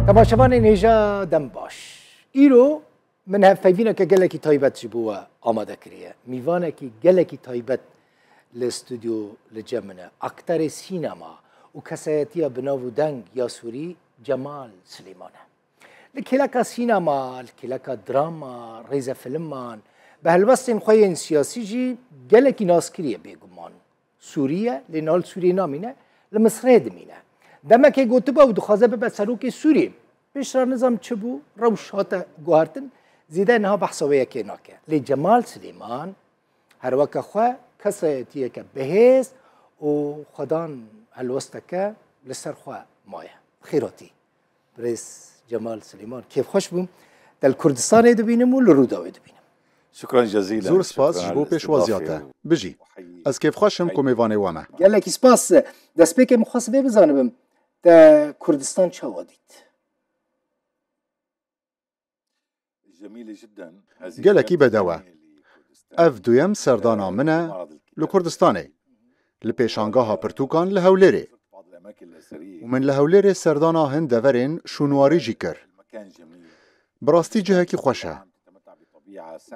تماشاوان نێژا دەم باش ئیرۆ من هەفەیڤینەکە گەلێکی تایبەت ji بووە ئامادە کریە میوانێکی گەلێکی تایبەت لە ستودیۆ لە جێ منە ئاکتەرێ سینەما و کەسایەتیە بناو و دەنگ یا سووری جەمال سلێمانە لە کێلەکە سینەما لە کێلەکە دراما ڕێزە فیلممان بە هەلوەستên xwe yên siyasî jî gelekî naskiriye bêguman Sûriye lê nal Sûriyê namîne li Misrê dimîne demekê gotiba û dixwaze bibe serokê Sûriyê pêşra nizam çi bû rewş hate guhartin zêde niha behsa wê yekê nake lê Cemal Silêman herweka xwe kesayetiyeke bihêz û xwedan helwesteke li ser xwe maye xêratî birêz Cemal Silêman kêfxweş bûm del Kurdistanê dibînim û li Rûdawê dibînim شكرا جزيلا زور سپاس ji bo pêşwaziya bijî ez kêfxweşim ku mêvanê we me gelekî spas destpêkê min xwest vê bizanibim te Kurdistan çawa dît gelekî bedewe ev duyem serdana min e li Kurdistanê li pêşangeha pirtûkan li Hewlêrê û min li Hewlêrê serdana hin deverên şûnwarî jî kir bi rastî cihekî xweş e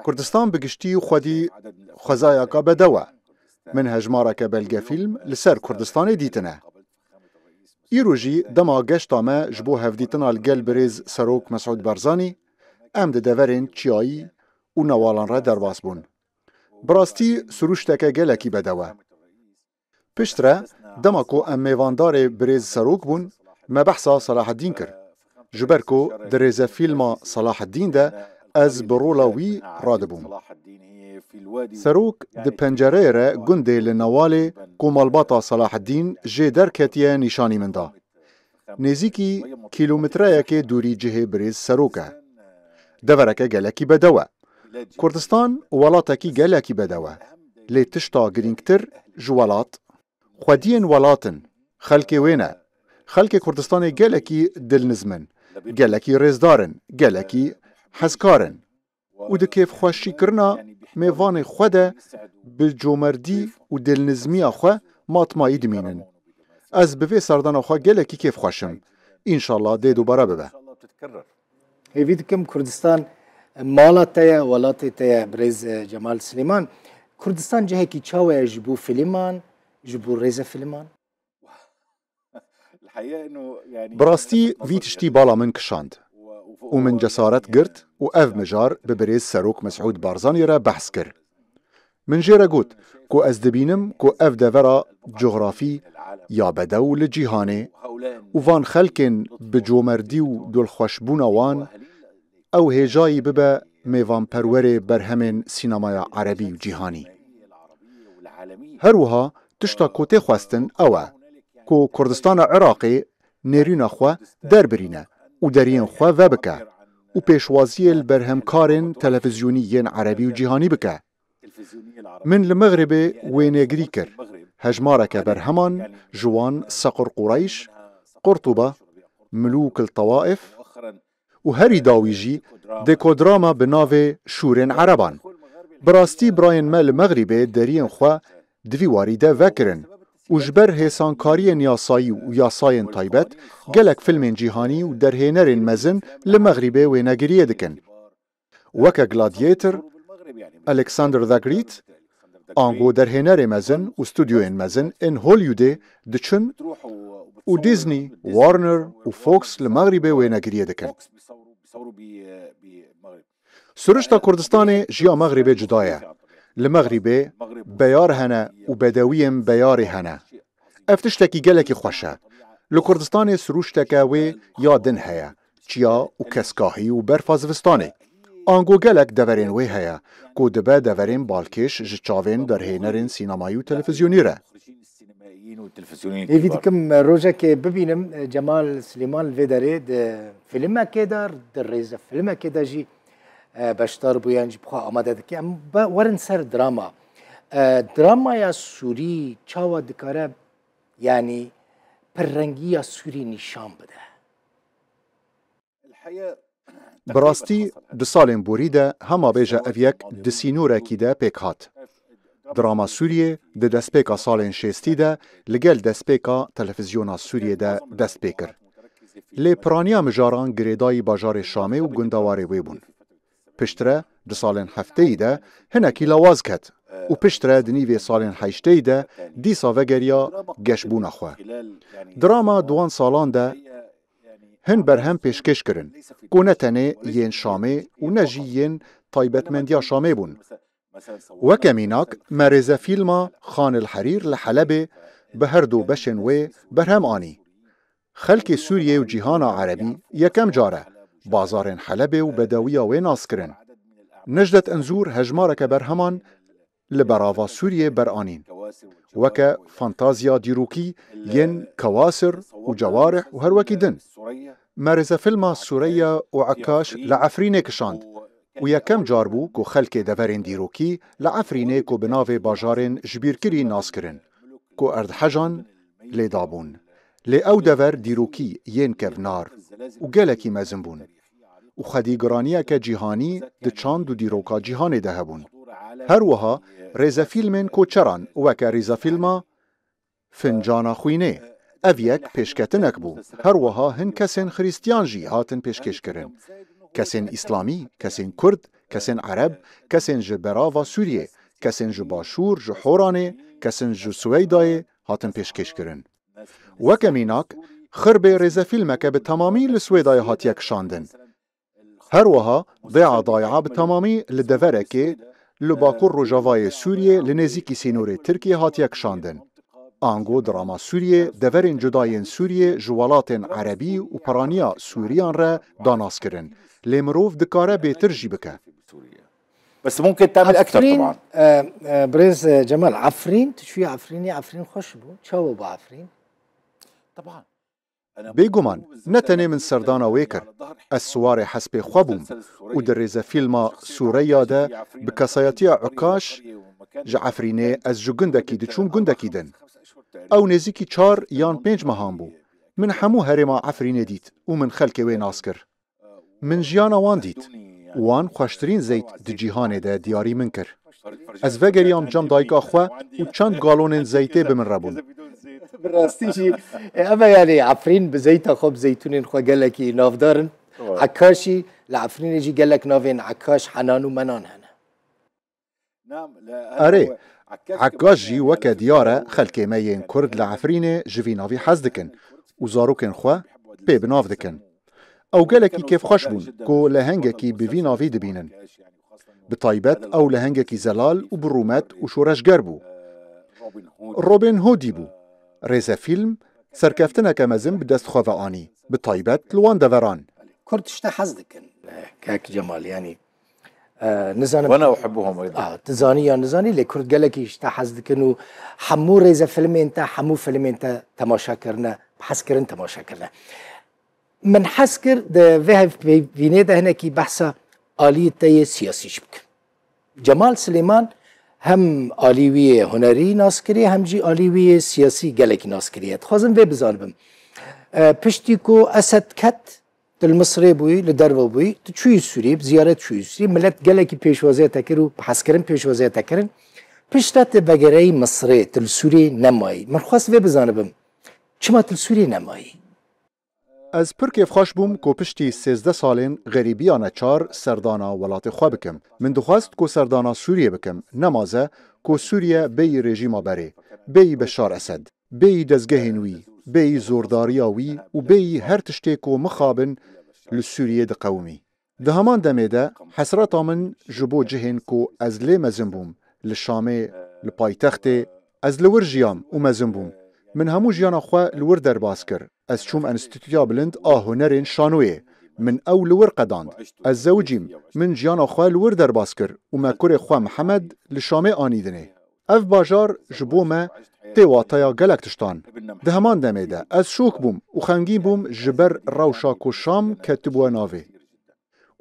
Kurdistan bi giştî xwedî xwezayeka bedewe min hejmareke belgefîlm li ser Kurdistanê dîtine îro jî dema geşta me ji bo hevdîtina li gel birêz Serok Mesûd Barzanî em di deverên çiyayî û newalan re derbas bûn bi rastî siruşteke gelekî bedewe pişt re dema ku em mêvandarê birêz Serok bûn me behsa Salaheddîn kir ji ber ku di rêzefîlma Salaheddîn de ez bi rola wî radibûm. Serok di pencereyê re gundê li Newalê ku malbata Salaheddîn jê derketiye nîşanî min da. Nêzîkî kîlometreyekê dûrî cihê birêz Serok e. Devereke gelekî bedewe. Kurdistan welatekî gelekî bedewe. Lê tişta girîngtir ji welat. Xwediyên welatin, xelkê wê ne. Xelkê Kurdistanê gelekî dilnizmin, gelekî rêzdarin, gelekî hezkarin û di kêfxweşîkirina mêvanê xwe de bi comerdî û dilnizmiya xwe matmayî dimînin. Ez bi vê serdana xwe gelekî kêfxweşim. İnşallah dê dubare bibe. hêvî dikim Kurdistan mala te ye welatê te ye birêz Cemal Silêman Kurdistan cihekî çawa ye ji bo fîlman ji bo rêze fîlman Bi rastî vî tiştî bala min kişand û min cesaret girt û ev mijar bi birêz Serok Mesûd Barzanî re behs kir. Min jê re got ku ez dibînim ku ev devera coğrafî ya bedew li cîhanê û van xelkên bi comerdî û dulxweşbûna wan ew hêjayî bibe mêvanperwerê berhemên sînemaya erebî û cîhanî. Her wiha tişta ku tê xwestin ew e ku Kurdistana Iraqê nêrîna xwe derbirîne û deriyên xwe vebike û pêşwaziyê li berhemkarên televizyonî yên erebî û cîhanî bike. Min li Megribê wênegirî kir. Hejmareke berheman ji wan Seqr Qureyş, Qurtuba, Milûk il Tawaif û herî dawî jî dekodrama bi navê Şûrên Ereban. Bi rastî birayên me li Megribê deriyên xwe di vî warî de vekirin û ji ber hêsankariyên yasayî û yasayên taybet gelek filmên cîhanî û derhênerên mezin li Megribê wênegiriyê dikin. Weke Gladiator, Alexander the Great, ango derhênerê mezin û stûdyoyên mezin ên Hollywoodê diçin û Disney, Warner û Fox li Megribê wênegiriyê dikin. Siruşta Kurdistanê jiya Megribê cuda ye. Li Megribê beyar hene û bedewiyên beyarê hene. Ev tiştekî gelekî xweş e. Li Kurdistanê siruşteke wê ya din heye, çiya û keskahî û berfa zivistanê. Ango gelek deverên wê heye ku dibe deverên balkêş ji çavên derhênerên sînemayî û televizyonî re. hêvî dikim rojekê bibînim Cemal Silêman li vê derê di fîlmekê de di rêze fîlmekê de jî beşdar bûye jî bixwe amade dike em werin ser drama dramaya Sûrî çawa dikare yanî pirrengiya Sûrî nîşan bide Bi rastî di salên borî de hemabêje ev yek di sînorekî de pêk hat. Drama Sûriyê di destpêka salên şêstî de li gel destpêka televizyona Sûriyê de dest pê kir. لی پرانیا مجاران گریدای باجار شامی و گندواری وی بون. پشتره د سالن هفته ده هنکی لواز کت و پشتره دنیوی سالن هشته ده دیسا وگریا گشبون خواه. دراما دوان سالان ده هن برهم پیشکش کرن که نتنه ین شامی و نجی ین طایبتمندیا شامی بون. وکمیناک مرز فیلما خان الحریر لحلب به هر دو بشن و برهم آنی. خلق سوریه و جیهان عربی یکم جاره بازار حلب و بدویا و ناس کرن. نجدت انزور هجمارک برهمان لبراوا سوریه برآنین. وکه فانتازیا دیروکی ین کواسر و جوارح و هر وکی دن. مرز فیلما سوریه و عکاش لعفرینه کشاند. و یکم جار بو که خلق دورین دیروکی لعفرینه که بناو باجارین جبیرکری ناس کرن. که اردحجان لیدابون. لی او دور دیروکی ین کفنار و گلکی مزن بون. و خدیگرانیه که جیهانی ده چاند و دیروکا جیهانی ده هبون. هر وها ریزا فیلمین کوچران وکه ریزا فیلما فنجانا خوینه. اویک پیشکتنک بو. هر وها هن کسین خریستیان جی هاتن پیشکش کرن. کسین اسلامی، کسین کرد، کسین عرب، کسین جبراوا سوریه، کسین جباشور، جحورانه، کسین جسویدای هاتن پیشکش کرن. وکمیناک خرب ریزا فیلمکه به تمامی لسویدای هاتیک شاندن. هر وها ضیع ضایعه به تمامی لدورکه لباکور روجاوای سوریه لنزیکی سینور ترکیه هاتیک شاندن. آنگو دراما سوریه دورین جداین سوریه جوالات عربی و پرانیا سوریان را داناس کرن. لمروف دکاره بهتر جی بکه. بس ممكن تعمل اكثر طبعا. برنس جمال عفرين شوي عفريني عفرين خوش بو تشاو بو عفرين طبعا بيگومان نتنه من سردانا ويكر السوار حسب خوابوم و در ريزا فيلما سوريا ده بكساياتي عكاش جعفرينه از جو گندکی دچون گندکی دن او نزيكي 4 يان 5 مهام بو من حمو هرما عفرينه ديت و من خلق وي ناسكر من جيانا وان ديت وان خوشترین زیت دی جیهانه ده دیاری من کر. از وگریام جام دایکا خواه و چند گالون زیته بمن ربون. براستیشی اما یعنی عفرین به زیت خوب زیتونین خواه گلکی نافدارن عکاشی لعفرین جی گلک نافین عکاش حنان و منان هنه. اره عکاش جی وکا دیاره خلکه مین کرد لعفرین جوی نافی حز دکن و زاروکن خواه پی بناف دکن. او گلکی کیف خوش بون که لهنگکی بوی ناوی دبینن. بطایبت او لهنگکی زلال و برومت و شورشگر بو. روبین هودی بو. ریزا فیلم سرکفتنه که مزم بدست خواه آنی. بطایبت لوان دوران. كرتش تحزدكن كاك جمال يعني نزاني وانا احبهم ايضا تزاني يا نزاني لي كرت قالك تحزدكن وحمو ريزا فيلمين تا حمو فيلمين تا تماشا كرنا بحسكرن تماشا كرنا من حسكر ده فيه فيني ده هنا كي بحثا آلية تاي سياسي شبك جمال سليمان هم آليوية هنري ناسكري هم جي آليوية سياسي قالك ناسكري خازم في بزانبم پشتیکو اسد کت دل مصری بوی لدرو بوی تو چوی سوری زیارت چوی سوری ملت گله کی پیشوازی تکرو بحث کردن پیشوازی تکردن پشتت بگرای مصری تل سوری نمایی من خواست وی بزنم چما تل سوری نمایی از پرکیف خوش بوم کو پشتی 13 سالین غریبیانه 4 سردانا ولات خو بکم من دخواست کو سردانا سوریه بکم نمازه کو سوریه بی رژیم بره بی بشار اسد بی دزگه نوی بی زورداریاوی و بی هر تشتیکو مخابن لسوریه ده قومی. ده همان دمیده حسرتا من جبو جهن کو از لی مزنبوم لشامه لپایتخت از لور جیام و مزنبوم. من همو جیانا خواه لور در باز کر. از چوم انستیتویا بلند آهنرین شانویه. من او لور قداند. از زوجیم من جیانا خواه لور در باز کر و مکور خواه محمد لشامه آنیدنه. اف باجار جبو ما تیواتایا گلک تشتان. ده همان دمیده از شوک بوم و خنگین بوم جبر روشا کو شام کتبو ناوی.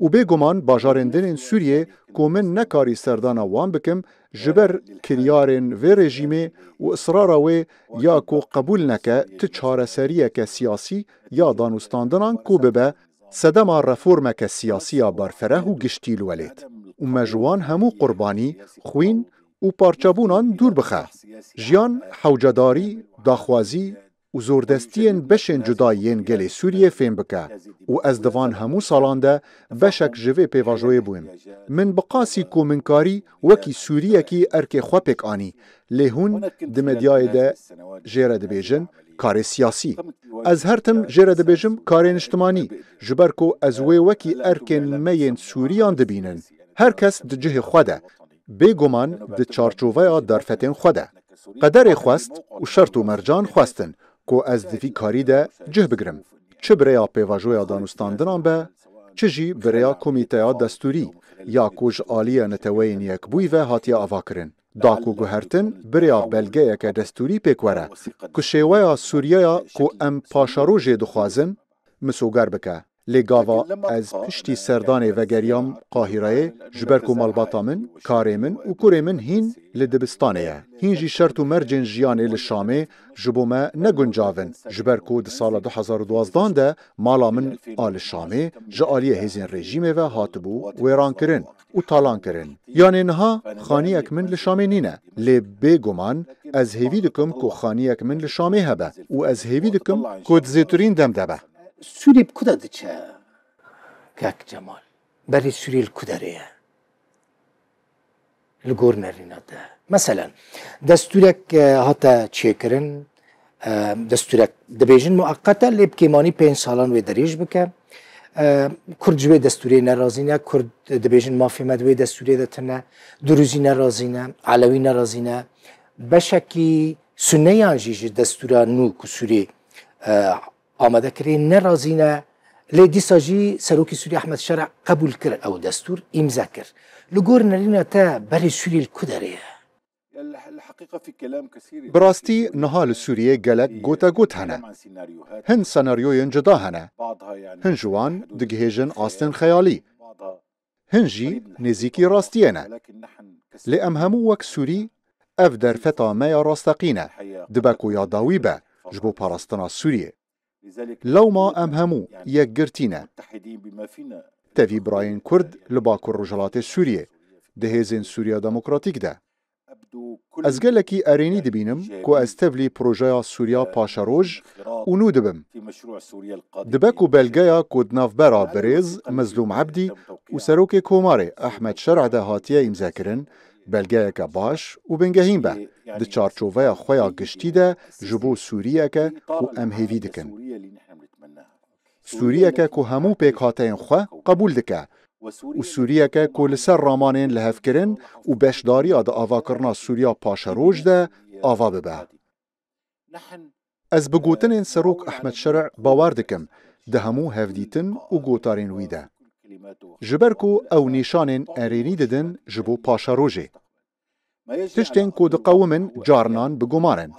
و بگمان باجارندن سوریه که من نکاری سردانا وان بکم جبر کریارن و رژیمه و اصراراوی یا که قبول نکه تچاره سریه که سیاسی یا دانستاندنان که ببه سدما رفورمه که سیاسی برفره و گشتیل ولید. و مجوان همو قربانی خوین و پارچابونان دور بخه. جیان حوجداری، داخوازی، و زوردستین بشین جدایین گلی سوریه فهم بکه و از دوان همو سالان ده بشک جوه پیواجوی بویم. من بقاسی کومنکاری وکی سوریه کی ارک خوابک آنی لهون دمدیای ده جیره دبیجن کار سیاسی. از هر تم جیره دبیجم کار اجتماعی جبر کو از وکی ارکن مین سوریان دبینن. هر کس دجه خوده بگمان د چارچوبه درفتن خوده. قدر خواست و شرط و مرجان خواستن که از دوی کاری ده جه بگرم. چه برای پیواجوی دانستاندنان به، چه جی برای کمیته دستوری یا کوج آلی نتوین یک بوی و هاتی آوا کرن. دا کو گوهرتن برای بلگه یک دستوری پیکوره که شیوه سوریه که ام پاشاروژ دخوازن مسوگر بکه. لگاوا از پشتی سردان و گریام قاهره جبرکو مالباتا من، کار من و کور من هین لدبستانه. هین جی شرط و مرجن جیانه لشامه جبومه نگنجاون. جبرکو ده سال 2012 ده مالا من آل شامه جعالی هزین رژیمه و هاتبو ویران کرن و تالان کرن. یعنی نها خانی اک من لشامه نینه. لی بگمان از هیوی دکم که خانی اک من لشامه هبه و از هیوی دکم که دزیتورین دم دبه. سوری بکده ده چه؟ کاک جمال بری سوری الکدریه لگور نرینه ده مثلا دستورک هاتا چه کرن دستورک دبیجن مؤقتا لیب کیمانی 5 سالان و دریج بکه کرد جوی دستوری نرازینه کرد دبیجن مافی مدوی دستوری دتنه دروزی نرازینه علوی نرازینه بشکی سنه یانجیج دستورا نو کسوری آماده کردی نرازینه لی دیساجی سروکی سوری احمد شرع قبول کرد او دستور امضا کرد لگور نرینه تا بری سوری الکدریه. براستی نهال سوریه گلک گوتا گوت هنه. هن سناریوی جدا هنه. هن جوان دگهیجن آستن خیالی. هن جی نزیکی راستیه نه. لی ام همو وک سوری اف در فتا میا راستقینه. دبکو یاداوی به جبو پاراستنا سوریه. لو ما ام همو یک گرتینه. تاوی براین کرد لباکر رجالات سوریه. دهیزین سوریا دموکراتیک ده. از گلکی ارینی دبینم که از تبلی پروژه سوریا پاشاروژ اونو دبم. دبکو بلگیا کود نافبرا بریز مظلوم عبدی و سروک کوماره احمد شرع ده هاتیه امضا کرن بلگیا که باش و بنگهیم به ده چارچوبه خویا گشتی ده جبو سوریه که و ام هیوی دکن. سوریه که همو پیک هاتین خواه قبول دکه و سوریه که لسر رامانین لحف کرن و بشداری آده آوا کرنا سوریا پاشاروژ ده آوا ببه. از بگوتن سروک احمد شرع باور دکم ده همو هفدیتن و گوتارین ویده. جبرکو او نیشانین ارینی ددن جبو پاشاروژه. تشتین که ده قومن جارنان بگمانن.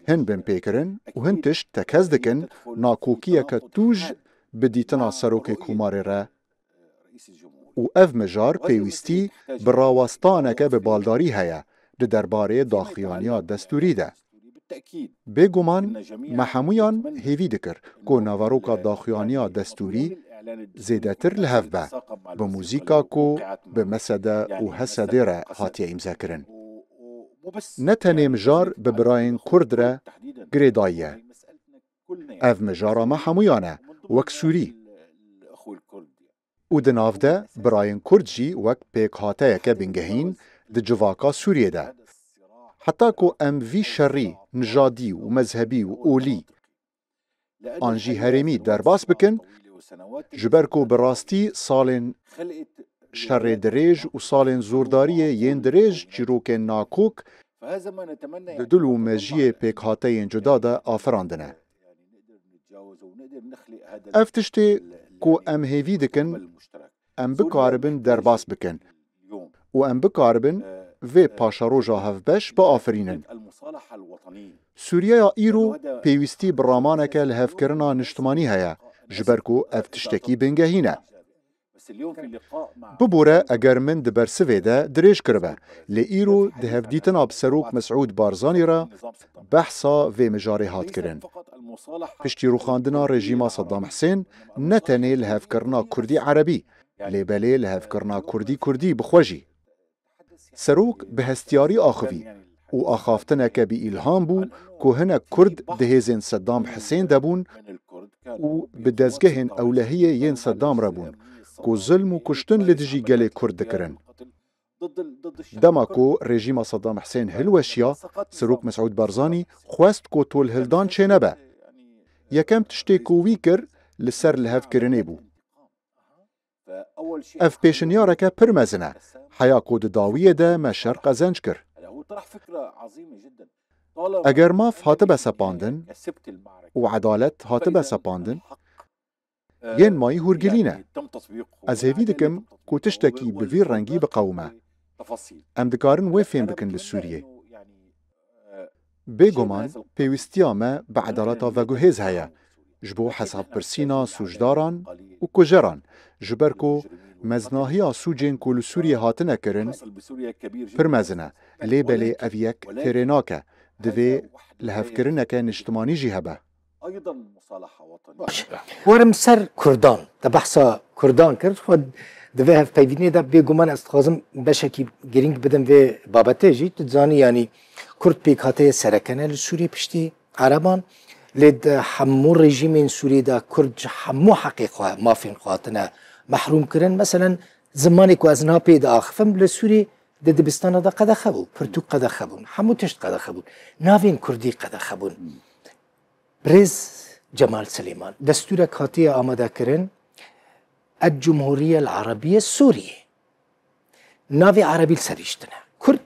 هن بن پیکرن و هن تشت تکز دکن ناکوکیه که توج بدیتنا سروک کوماره را و اف مجار پیوستی براوستانه که به بالداری هیا ده درباره داخیانیا دستوری ده. بگمان محمویان هیوی دکر که نواروکا داخیانیا دستوری زیده تر لحف به موزیکا که به مسده و حسده را هاتیه امضا کرن. نتنه مجار به براین کرد را گریدایه. اف مجارا محمویانه وک سوری. و دناف ده براین کرد جی وک پیک هاته که بنگهین ده جواکا سوریه ده. حتی که ام وی شری، نژادی و مذهبی و اولی آنجی هرمی درباس بکن جبرکو براستی سالن شر دریج و سالن زورداری ین دریج چیروک ناکوک ده دل و مجیه پیک هاته ین جدا ده آفراندنه. افتشتی که ام هیوی دکن ام بکاربن درباس بکن و ام بکاربن و پاشاروژا هفبش با آفرینن. سوریه ایرو پیوستی برامانه که لحف کرنا نشتمانی هیا جبرکو افتشتکی بنگهینه. ببوره اگر من دبرسوه ده دریج کربه لی ایرو ده هفدیتنا بسروک مسعود بارزانی را بحثا و مجاری هات کرن. پشتی روخاندنا رژیما صدام حسین نتنه لحف کرنا کردی عربی لی بله لحف کرنا کردی بخوجی. سروک به هستیاری آخوی و آخافتنك بإلهام بو كو هنا كرد دهيزين صدام حسين دابون و بدزگهن أولهية ين صدام رابون كو ظلم و كشتن لدجي گلي كرد كرن دماكو رژیم صدام حسین هلوشیا سروک مسعود بارزانی خواست کو تول هلدان چه نبه یکم تشتی کو ویکر لسر لهف کرنه بو اف پیشنیاره که پرمزنه حیا کود داویه ده ما شرق زنج کر اگر ماف هاتبه سپاندن و عدالت هاتبه سپاندن ين ماي هورجلينا از هيفي دكم كو تشتكي بفي رنگي بقومه ام دكارن وفين بكن لسوريا بيغومان بيوستيا ما بعدالتا وگوهز هيا جبو حساب برسينا سوجداران و كجران جبركو مزناهيا سوجين كو لسوريا هاتنا كرن پرمزنه ليبلي افيك تريناكا دوي لهف كرنك نجتماني جي هبه ايضا مصالحه وطنيه ورم سر كردان ده بحثا كردان كرد خود ده في بيفيني ده بيجومان استخدام بشكل جرينج بدن في بابتاجي تزاني يعني كرد بيكاتي سركنه لسوريا بشتي عربان لد حمو رژیم سوری دا کرد حمو حقیقه ما فين قاتنا محروم كرن مثلا زمانی که از ناپید آخفم لسوری د دبستان دا قد خبو پرتو قد خبون حمو تشت قد خبون ناوین کردی قد خبون برز جمال سليمان دستور كاتية آماده كرن الجمهورية العربية السورية نافي عربي السريشتنا كرد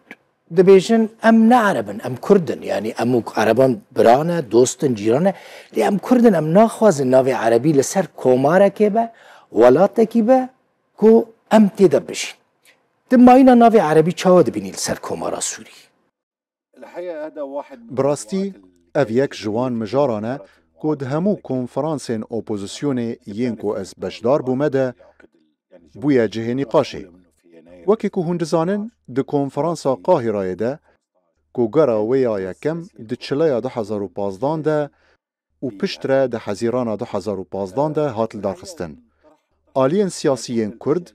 دبيجن أم نعربن أم كردن يعني أم عربان برانا دوستن جيرانا لي أم كردن أم ناخواز نافي عربي لسر كومارا كيبا ولاتا كيبا كو أم تدبشين دمائنا نافي عربي چاود بيني لسر كومارا سوري الحقيقه هذا واحد براستي افيك جوان مجارانه كود همو كونفرانسين اوبوزيسيوني ينكو از بشدار بومده بويا جهه نقاشي وكي كو هندزانن دي كونفرانسا قاهرة ده كو گرا ويا يكم دي چلايا 2015 ده و پشتره ده حزيران 2015 ده هاتل دارخستن آلين سياسيين كرد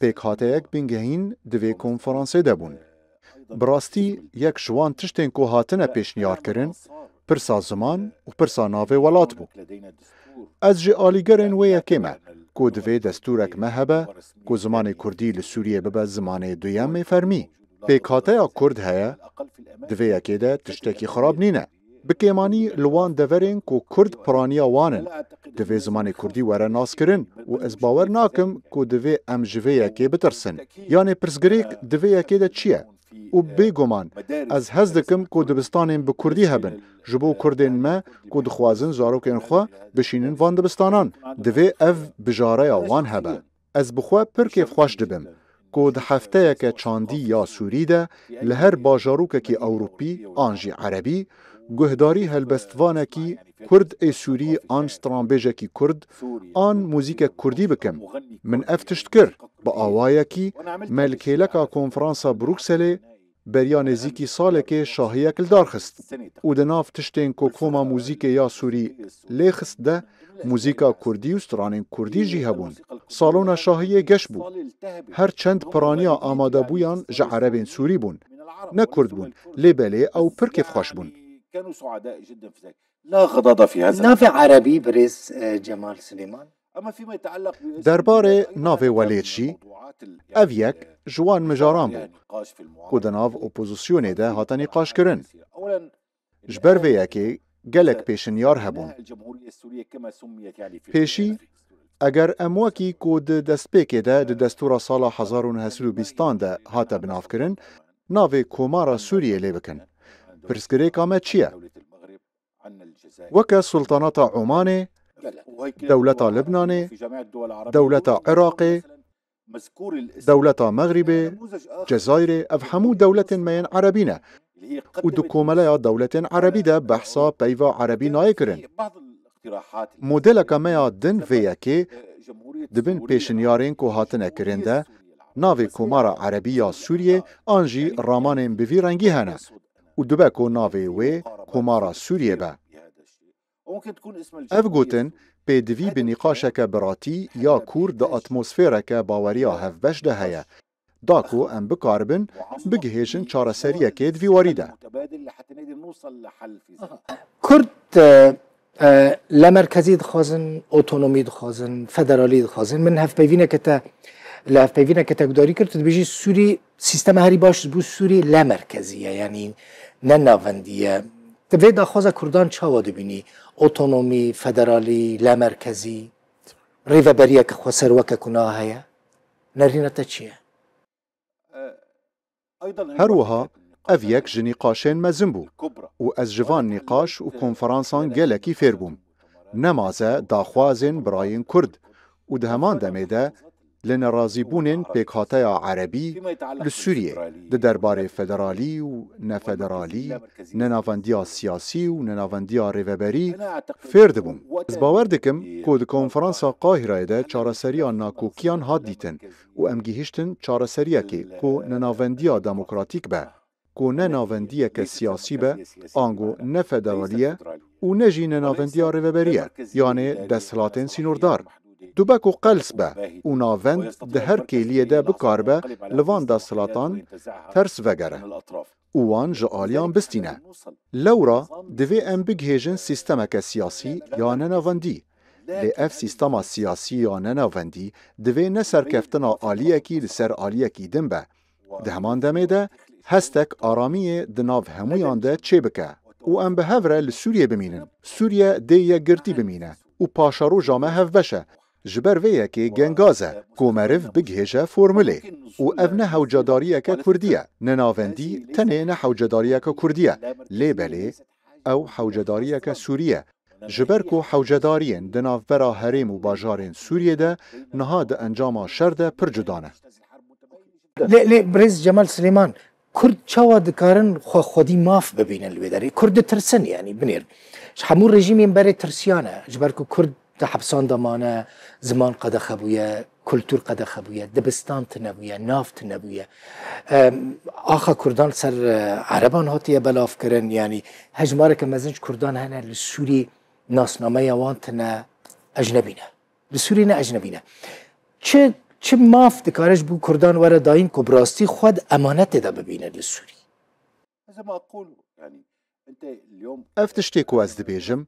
پیک هاتيك بنگهين دوی كونفرانسي ده بون براستی یک جوان تشتین کو هاتنه پیشنیار کرن پرسا زمان و پرسا ناوه ولات بو از جی آلیگرن و یکیمه کو دوی دستورک مهبه کو زمان کردی لسوریه ببه زمان دویم فرمی پیک هاته کرد هیا دوی یکی ده تشتکی خراب نینه بکیمانی لوان دورین کو کرد پرانیا وانن دوی زمان کردی وره ناس کرن و از باور ناکم کو دوی ام جوی یکی بترسن یعنی پرسگریک دوی یکی ده چیه و بيگومان از هز دکم کو دبستانین به کردی هبن جبو کردین ما کو دخوازن زاروکین خو بشینن وان دبستانان دوی اف بجاره وان هبه از بخوا پر کیف خوش دبم کو د هفته یک چاندی یا سوری ده لهر باجاروک کی اوروپی آنجی عربی گهداری هلبستوانه کی کرد ای سوری آن سترانبیجه کی کرد آن موزیک کردی بکم من افتشت کر با آوایه کی ملکیلکا کنفرانسا بروکسلی بریا نزیکی ساله که شاهیه کل دارخست او دناف تشتین که کوما موزیک یا سوری لیخست ده موزیکا کردی و سترانین کردی جی هبون سالونا شاهیه گش بو هر چند پرانیا آماده بویان جه عربین سوری بون نه کرد بون لیبلی او پرکف خوش بون كانوا سعداء جدا في ذلك لا غضاضة في هذا نافي عربي برز جمال سليمان اما فيما يتعلق درباره ناوی ولیدشی اویک جوان مجاران بو کو دناو اپوزیسیونی ده هاتا نقاش کرن جبر ویکی گلک پیشنیار هبون پیشی اگر امواکی کو د دستپیکی ده د دستور سال 1920 ده هاتا بناف کرن ناوی کومارا سوریه لی بکن پرسگری کامه چیه؟ وکه سلطنات عمان، دولت لبنان، دولت عراق، دولت مغرب، جزایر، اف همو دولت مین عربینه و دو کومله دولت عربی ده بحثا پیوا عربی نای کرن. مدل کامه دن ویه که دبن پیشنیارین که هاتنه کرن ده ناوی کومارا عربی یا سوریه آنجی رامان بوی رنگی هنه و دوبکو ناوی وی کومارا سوریه به. اف گوتن پیدوی به نقاشک براتی یا کور ده اتمسفیرک باوریا هف بش ده هیا. داكو ام بكاربن بجهيجن چارەسەریەکێ دیواری ده. متبادل لحتى نقدر نوصل لحل في ذلك. كرد لمركزي دخوازن اوتونومي دخوازن فدرالی دخوازن من هف بيفينا كتا لهف بيفينا كتا قداري كرت بيجي سوري سيستم هاري باش بو سوري لمركزية يعني ننافندية تبي دخوازا كردان چاوا دبيني اوتونومي فدرالی لمركزي ريفا بريا كخواسر وكا كنا هيا نرينا تچيه هەروەها ئەڤ یەک ji نîقاشên mezin bû û ez ji van nîqaş û konferansan gelekî fêr bûm. Nemaze daxwazên birayên Kurd û di heman demê de li nerazîbûnên pêkhateya Erebî li Sûriyê di derbarê federalî û nefederalî, nenavendiya siyasî û nenavendiya rêveberî fêr dibûm. Ez bawer dikim ku di konferansa Qahireyê de çareseriya nakokiyan hat dîtin û em gihîştin çareseriyekê ku nenavendiya demokratîk be, ku ne navendiyeke siyasî be, ango ne federalî ye û ne jî nenavendiya rêveberî ye, yanê desthilatên sînordar. Dubek û qels be û navend di her kêliyê de bikaribe li van desthilatan ters vegere û wan ji aliyan bistîne. Lewra divê em bigihêjin sîstemeke siyasî ya nenavendî. Lê ev sîstema siyasî ya nenavendî divê ne serkeftina aliyekî li ser aliyekî din be. Di heman demê de hestek aramiyê di nav hemûyan de çêbike û em bi hev re li Sûriyê bimînin. Sûriye dê yekgirtî bimîne û paşaroja me hevbeş e. Ji ber vê yekê gengaz e ku meriv bigihêje formulê û ev ne hewcedariyeke Kurdî ye. Nenavendî tenê ne hewcedariyeke Kurdî ye. Lê belê ew hewcedariyeke Sûrî ye. Ji ber ku hewcedariyên di navbera herêm û bajarên Sûriyê de niha di encama şer de pir cuda ne. لێ برێز جەمال سلێمان کورد چاوا دikarin xwedî maf bibînin li wê derê Kurd ditirsin yanî binêr hemû rejîmên berê tirsiyane ji ber ku Kurd di hebsan de mane ziman qede xebûye kultûr qede xebûye dibistan tune bûye nav tune bûye axa Kurdan ser Ereban hatiye belavkirin yanî hejmareke mezin ji Kurdan hene li Sûrî nasnameya wan tune ecnebî ne li Sûrî ne ecnebî ne çi maf dikare ji bo Kurdan were dayîn ku bi rastî xwe di emanetê de bibîne li Sûrî. Ev tiştê ku ez dibêjim,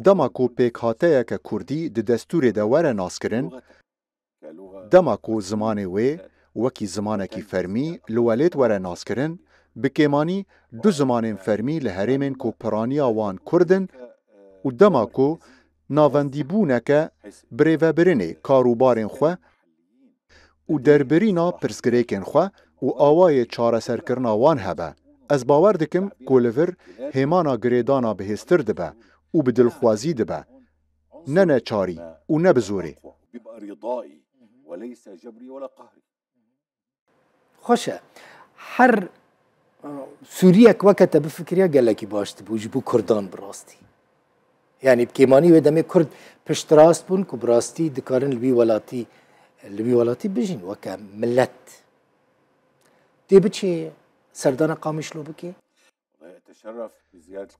dema ku pêkhateyeke Kurdî di destûrê de were naskirin, dema ku zimanê wê wekî zimanekî fermî li welêt were naskirin, bi kêmanî du zimanên fermî li herêmên ku piraniya wan Kurd in û dema ku navendîbûneke bi rêvebirinê karûbarên xwe û derbirîna pirsgirêkên xwe û awayê çareserkirina wan hebe. Ez bawer dikim ku li vir hêmana girêdana bihêztir dibe û bi dilxwazî dibe, ne neçarî û ne bi zorê. Xweş e her Sûriyek weke te bifikiriya gelekî baş dibû ji bo Kurdan bi rastî. Yani bi kêmanî wê demê Kurd piştrast bûn ku bi rastî dikarin li wî welatî bijîn weke millet. Dê biçê serdana Qamişlo bike?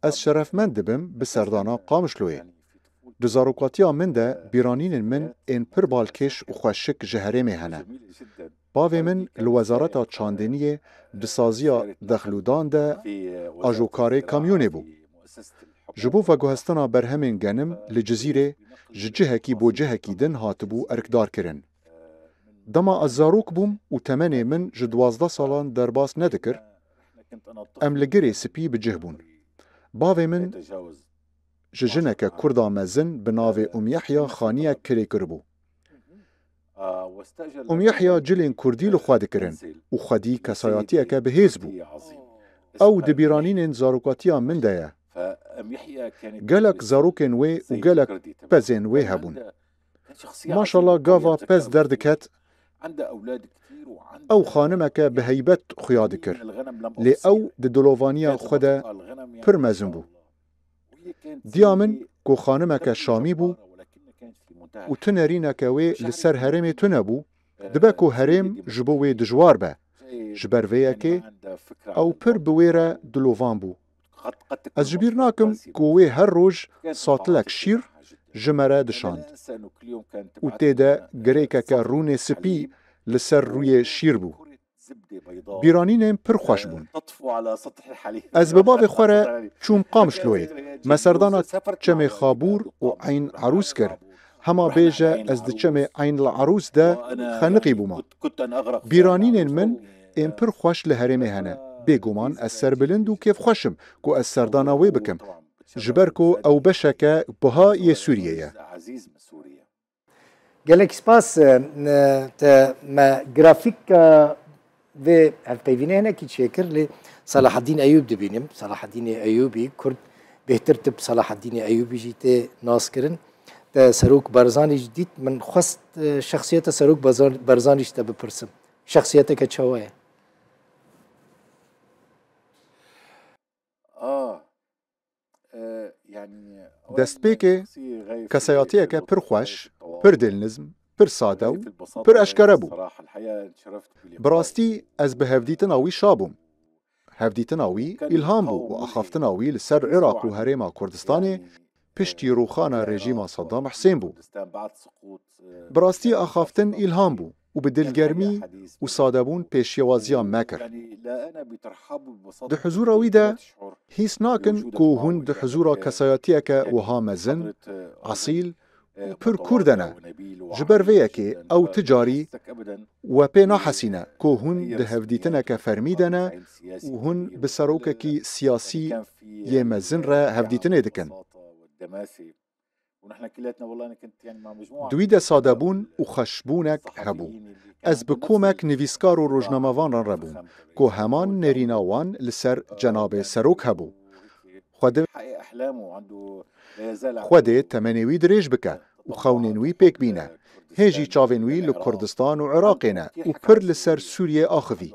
Ez şerefmend dibim bi serdana Qamişloyê. Di zarokatiya min de bîranînên min ên pir balkêş û xweşik ji herêmê hene. Bavê min li Wezareta Çandêniyê di saziya dexlûdan de ajokarê kamyonê bû. Ji bo veguhestina berhemên genim li Cizîrê ji cihekî bo cihekî din hatibû erkdar kirin. Dema ez zarok bûm û temenê min ji 12 salan derbas nedikir, em li girê spî bi cih bûn. Bavê min ji jineke Kurda mezin bi navê Yehya xaniyek kirêkir bû. Yehya cilên Kurdî li xwe dikirin û xwedî kesayatiyeke bihêz bû. Ew di bîranînên zarokatiya min de ye. Gelek zarokên wê û gelek pezên wê hebûn. Maşallah gava pez derdiket, ew xanimeke bi heybet xuya dikir. Lê ew di dilovaniya xwe de pir mezin bû. Diya min ku xanimeke Şamî bû û tunerîneke wê li ser herêmê tune bû, dibe ku herêm ji bo wê dijwar be. Ji ber vê yekê ew pir bi wê re dilovan bû. Ez ji bîr nakim ku wê her roj satilek şîr ji me re dişand û tê de girêkeke rûnê spî li ser rûyê şîr bû. بیرانینên pir xweş bûn. تطفو على سطح الحليب. Ez bi bavê xwe re çûm Qamişloyê, me serdana çemê Xabûr û Eyn Arûs kir. Hema bêje ez di çemê Eyn Arûs de xeniqî bûma. Bîranînên min ên pir xweş li herêmê hene. Bêguman ez serbilind û kêfxweş im ku ez serdana wê bikim. Ji ber ku ew beşeke biha yê Sûriyê ye. gelek spas te me grafik ve hevpeyvînê hinekî çêkir lê Salaheddîn Eyyûb dibînim. Salaheddînê Eyyûbî Kurd bêhtir tip Salaheddînê Eyyûbî jî tê naskirin. Te Serok Barzanî jî dît min xwest şexsiyeta Serok Barzanî jî te bipirsim. Şexsiyeteke çawa ye? Destpêkê kesayatiyeke pir xweş, pir dilnizm, pir sade û pir eşkere bû. Bi rastî ez bi hevdîtina wî şabûm. Hevdîtina wî îlham bû û axaftina wî li ser Iraq û Herêma Kurdistanê piştî rûxana rejîma Saddam Husên bû. Bi rastî axaftin îlham bû û bi dilgermî û sadebûn pêşyewaziya me kir. Di huzûra wî de hîs nakin ku hûn di huzûra kesayatiyeke wiha mezin, asîl û pir Kurd ne. Ji ber vê yekê ew ti carî we pê nahesîne ku hûn di hevdîtineke fermî de ne û hûn bi serokekî siyasî yê mezin re hevdîtinê dikin. Di wî de sadebûn û xweşbûnek hebû. Ez bi komek nivîskar û rojnamevan re rebûm ku heman nêrîna wan li ser Cenabê Serok hebû. Xwedê temenê wî dirêj bike û xewnên wî pêk bîne. Hêjî çavên wî li Kurdistan û Iraqê ne û pir li ser Sûriyê axivî.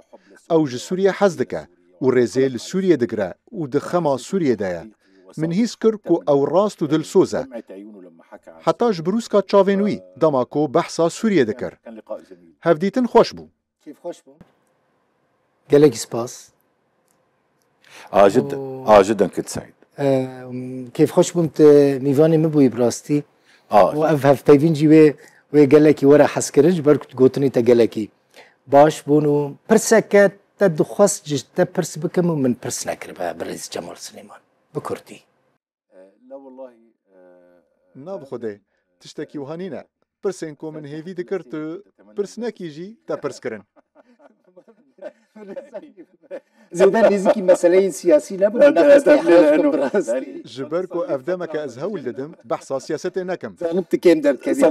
Ew ji Sûriyê hez dike û rêzê li Sûriyê digire û di xema Sûriyê de ye. Min hîs kir ku ew rast û dilsoz e. Heta ji birûska çavên wî dema ku behsa Sûriyê dikir. Hevdîtin xweş bû. Kêfxweş bû. Gelekî spas. جدا كنت سعيد. Kêfxweş bûm te mîvanê min bûyî bi rastî. û ev hevpeyvîn jî wê gelekî were hez kirin ji ber ku gotinê te gelekî baş bûn û pirseke te dixwest ji te pirs bikim û min pirs nekiribe bi Rêz Cemal Silêman bi Kurdî. Na bi Xwedê tiştekî wiha nîne. Pirsên ku min hêvî dikir tu pirsnekî jî te pirs kirin. Zêde nêzîkî meseleyên siyasî nebûn Ji ber ku ev demeke ez hewl didim behsa siyasetê nekim. zanim tu kêm derdkevî.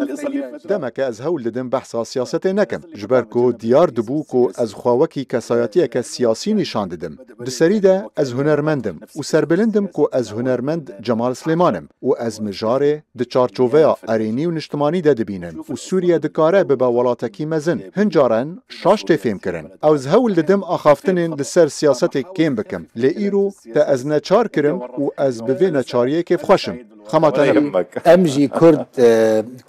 Demeke ez hewl didim behsa siyasetê nekim. Ji ber ku diyar dibû ku ez xwe wekî kesayatiyeke siyasî nîşan didim. Di serî de ez hunermendim û serbilindim ku ez hunermend Cemal Silêmanim û ez mijarê di çarçoveya erênî û niştimanî de dibînim û Sûriye dikare bibe welatekî mezin. Hin caran şaş tê fêm kirin. Ez hewl didim axaftinên li ser siyasetê kêm bikim. Lê îro te ez neçar kirim û ez bi vê neçariyê kêfxweş im. Xema te nekim. Em jî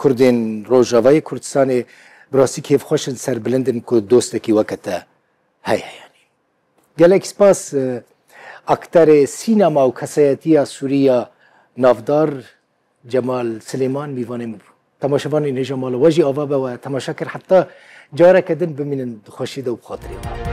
Kurdên Rojavayê Kurdistanê bi rastî kêfxweşin serbilindin ku dostekî weke te heye yanî. Gelek spas akterê sînema û kesayetiya Sûriya navdar Cemal Silêman mîvanê min bû. Temaşevanê nêja mala we jî ava be we temaşa kir heta careke din bimînin di xweşî de û bi xatirê.